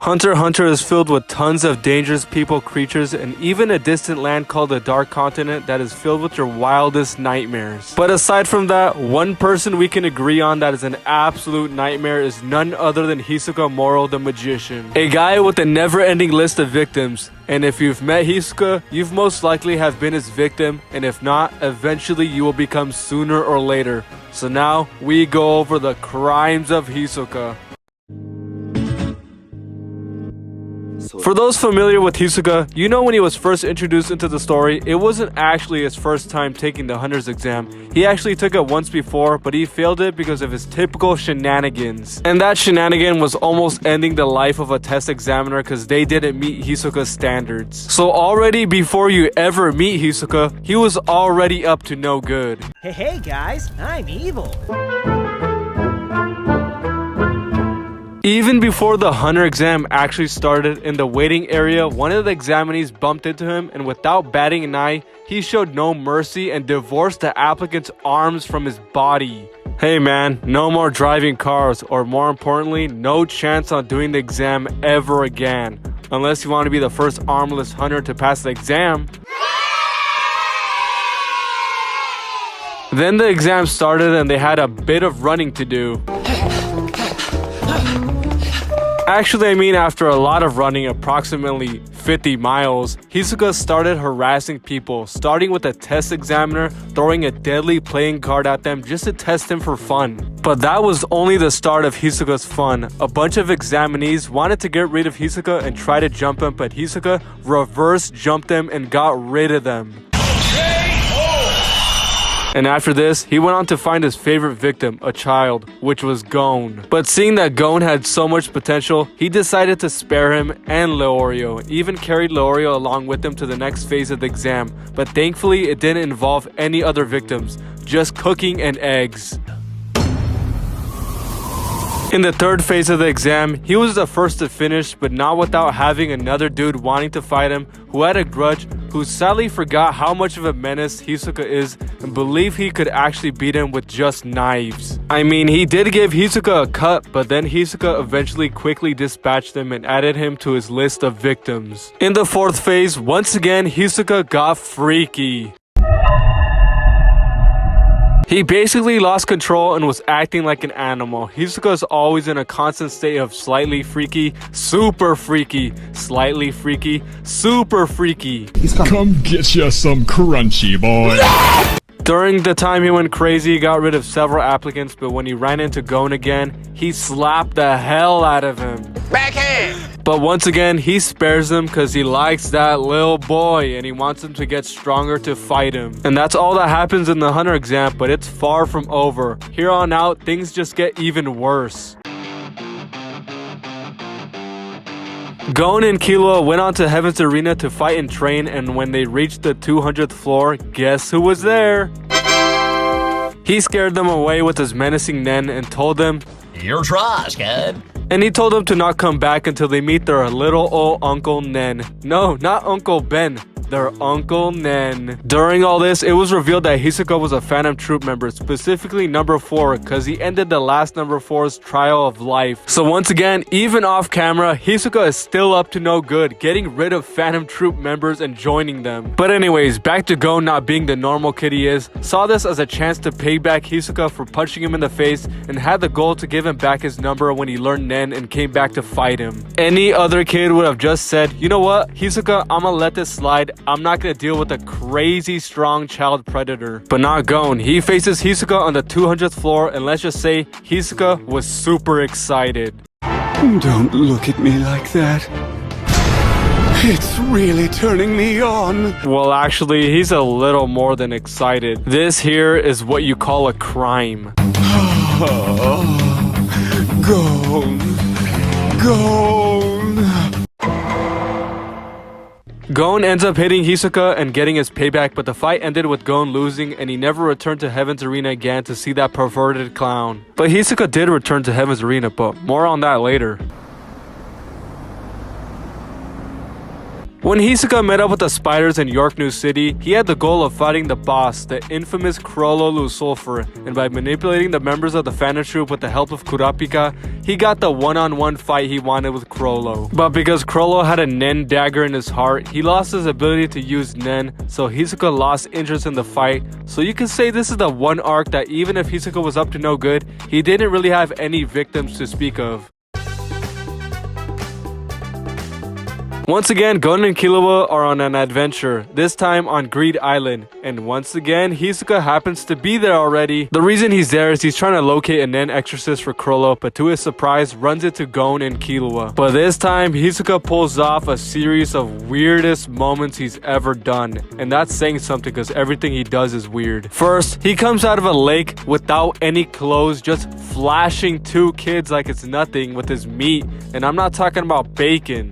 Hunter x Hunter is filled with tons of dangerous people, creatures, and even a distant land called the Dark Continent that is filled with your wildest nightmares. But aside from that, one person we can agree on that is an absolute nightmare is none other than Hisoka Moro the Magician. A guy with a never-ending list of victims. And if you've met Hisoka, you've most likely have been his victim, and if not, eventually you will become sooner or later. So now, we go over the Crimes of Hisoka. For those familiar with Hisoka, you know when he was first introduced into the story, it wasn't actually his first time taking the Hunter's exam. He actually took it once before, but he failed it because of his typical shenanigans. And that shenanigan was almost ending the life of a test examiner because they didn't meet Hisoka's standards. So already before you ever meet Hisoka, he was already up to no good. Hey guys, I'm evil. Even before the Hunter exam actually started, in the waiting area, one of the examinees bumped into him, and without batting an eye, he showed no mercy and divorced the applicant's arms from his body. Hey man, no more driving cars, or more importantly, no chance on doing the exam ever again. Unless you want to be the first armless hunter to pass the exam. Then the exam started and they had a bit of running to do. Actually, I mean after a lot of running, approximately 50 miles, Hisoka started harassing people, starting with a test examiner, throwing a deadly playing card at them just to test him for fun. But that was only the start of Hisoka's fun. A bunch of examinees wanted to get rid of Hisoka and try to jump him, but Hisoka reverse jumped them and got rid of them. And after this, he went on to find his favorite victim, a child, which was Gon. But seeing that Gon had so much potential, he decided to spare him and Leorio, even carried Leorio along with him to the next phase of the exam. But thankfully, it didn't involve any other victims, just cooking and eggs. In the third phase of the exam, he was the first to finish, but not without having another dude wanting to fight him who had a grudge, who sadly forgot how much of a menace Hisoka is and believed he could actually beat him with just knives. I mean, he did give Hisoka a cut, but then Hisoka eventually quickly dispatched him and added him to his list of victims. In the fourth phase, once again, Hisoka got freaky. He basically lost control and was acting like an animal. Hisoka is always in a constant state of slightly freaky, super freaky, slightly freaky, super freaky. Come get you some crunchy, boy. During the time he went crazy, he got rid of several applicants, but when he ran into Gon again, he slapped the hell out of him. Backhand! But once again, he spares him because he likes that little boy and he wants him to get stronger to fight him. And that's all that happens in the Hunter exam, but it's far from over. Here on out, things just get even worse. Gon and Killua went on to Heaven's Arena to fight and train, and when they reached the 200th floor, guess who was there? He scared them away with his menacing Nen and told them, "Your trash, kid." And he told them to not come back until they meet their little old Uncle Nen. No, not Uncle Ben. Their Uncle Nen. During all this, it was revealed that Hisoka was a Phantom Troop member, specifically number 4, because he ended the last number 4's trial of life. So once again, even off camera, Hisoka is still up to no good, getting rid of Phantom Troop members and joining them. But anyways, back to Gon not being the normal kid he is, saw this as a chance to pay back Hisoka for punching him in the face, and had the goal to give him back his number when he learned Nen and came back to fight him. Any other kid would have just said, you know what, Hisoka, I'ma let this slide. I'm not gonna deal with a crazy strong child predator. But not Gon. He faces Hisoka on the 200th floor, and let's just say Hisoka was super excited. Don't look at me like that. It's really turning me on. Well, actually, he's a little more than excited. This here is what you call a crime. Gon. Gon ends up hitting Hisoka and getting his payback, but the fight ended with Gon losing, and he never returned to Heaven's Arena again to see that perverted clown. But Hisoka did return to Heaven's Arena, but more on that later. When Hisoka met up with the spiders in Yorknew City, he had the goal of fighting the boss, the infamous Chrollo Lusulfur, and by manipulating the members of the Phantom Troop with the help of Kurapika, he got the one-on-one fight he wanted with Chrollo. But because Chrollo had a Nen dagger in his heart, he lost his ability to use Nen, so Hisoka lost interest in the fight. So you can say this is the one arc that even if Hisoka was up to no good, he didn't really have any victims to speak of. Once again, Gon and Killua are on an adventure, this time on Greed Island, and once again, Hisoka happens to be there already. The reason he's there is he's trying to locate a Nen exorcist for Chrollo, but to his surprise, runs into Gon and Killua. But this time, Hisoka pulls off a series of weirdest moments he's ever done, and that's saying something because everything he does is weird. First, he comes out of a lake without any clothes, just flashing two kids like it's nothing with his meat, and I'm not talking about bacon.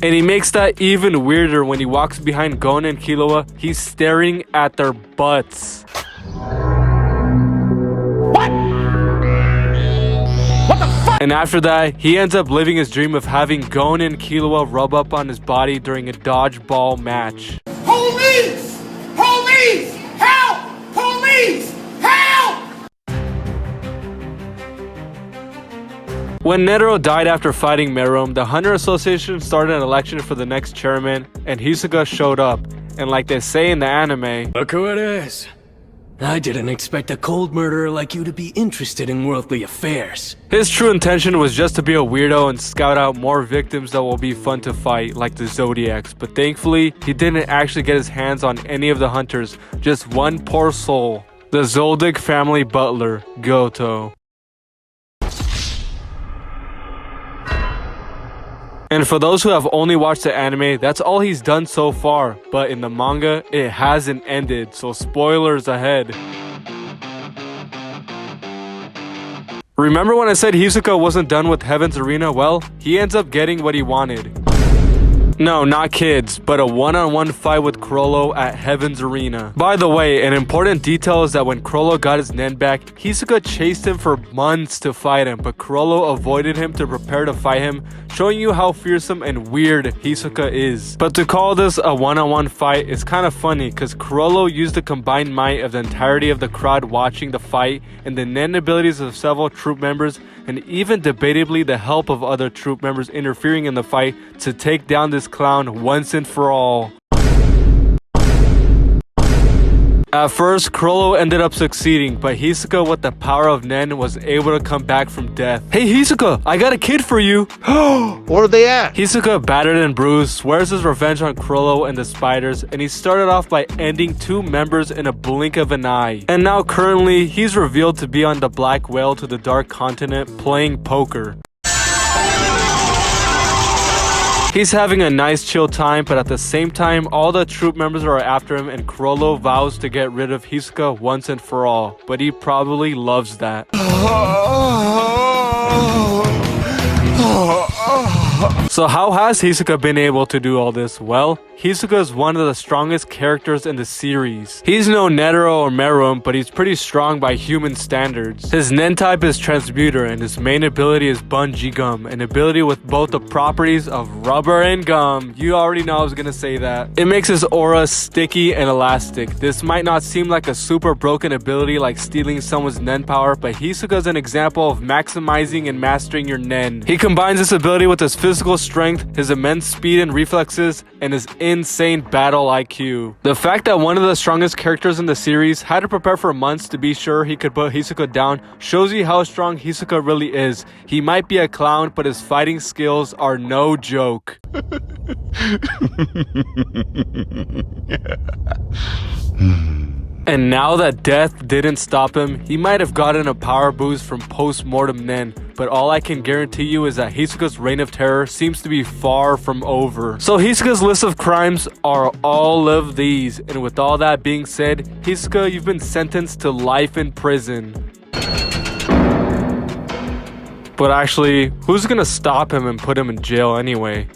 And he makes that even weirder when he walks behind Gon and Killua. He's staring at their butts. What? What the fuck? And after that, he ends up living his dream of having Gon and Killua rub up on his body during a dodgeball match. Police! Police! Help! Police! Help! When Netero died after fighting Meruem, the Hunter Association started an election for the next chairman, and Hisoka showed up. And like they say in the anime, Look who it is. I didn't expect a cold murderer like you to be interested in worldly affairs. his true intention was just to be a weirdo and scout out more victims that will be fun to fight, like the Zodiacs. But thankfully, he didn't actually get his hands on any of the hunters, just one poor soul. The Zoldyck family butler, Goto. And for those who have only watched the anime, that's all he's done so far. But in the manga, it hasn't ended, so spoilers ahead. Remember when I said Hisoka wasn't done with Heaven's Arena? Well, he ends up getting what he wanted. No, not kids, but a one-on-one fight with Chrollo at Heaven's Arena. By the way, an important detail is that when Chrollo got his Nen back, Hisoka chased him for months to fight him, but Chrollo avoided him to prepare to fight him, showing you how fearsome and weird Hisoka is. But to call this a one-on-one fight is kind of funny, because Chrollo used the combined might of the entirety of the crowd watching the fight, and the Nen abilities of several troop members, and even debatably the help of other troop members interfering in the fight to take down this clown once and for all. At first, Chrollo ended up succeeding, but Hisoka with the power of Nen was able to come back from death. Hey Hisoka, I got a kid for you! Where are they at? Hisoka, battered and bruised, swears his revenge on Chrollo and the spiders, and he started off by ending two members in a blink of an eye. And now currently, he's revealed to be on the Black Whale to the Dark Continent playing poker. He's having a nice chill time, but at the same time, all the troop members are after him and Chrollo vows to get rid of Hisoka once and for all, but he probably loves that. So how has Hisoka been able to do all this? Well, Hisoka is one of the strongest characters in the series. He's no Netero or Meruem, but he's pretty strong by human standards. His Nen type is Transmuter, and his main ability is Bungee Gum, an ability with both the properties of rubber and gum. You already know I was gonna say that. It makes his aura sticky and elastic. This might not seem like a super broken ability like stealing someone's Nen power, but Hisoka is an example of maximizing and mastering your Nen. He combines this ability with his physical strength, his immense speed and reflexes, and his insane battle IQ. The fact that one of the strongest characters in the series had to prepare for months to be sure he could put Hisoka down shows you how strong Hisoka really is. He might be a clown, but his fighting skills are no joke. And now that death didn't stop him, he might have gotten a power boost from post-mortem Nen, but all I can guarantee you is that Hisoka's reign of terror seems to be far from over. So Hisoka's list of crimes are all of these, and with all that being said, Hisoka, you've been sentenced to life in prison. But actually, who's gonna stop him and put him in jail anyway?